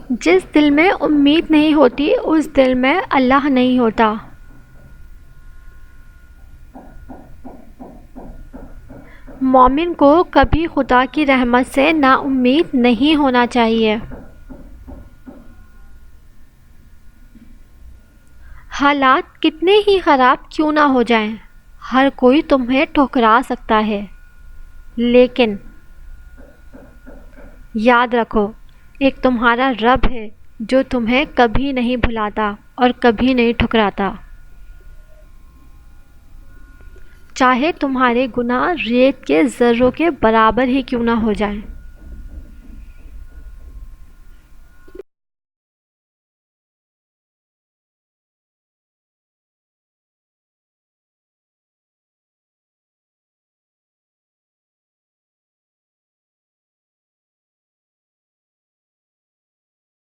جس دل میں امید نہیں ہوتی اس دل میں اللہ نہیں ہوتا۔ مومن کو کبھی خدا کی رحمت سے نا امید نہیں ہونا چاہیے۔ حالات کتنے ہی خراب کیوں نہ ہو جائیں، ہر کوئی تمہیں ٹھکرا سکتا ہے، لیکن یاد رکھو ایک تمہارا رب ہے جو تمہیں کبھی نہیں بھلاتا اور کبھی نہیں ٹھکراتا، چاہے تمہارے گناہ ریت کے ذروں کے برابر ہی کیوں نہ ہو جائیں۔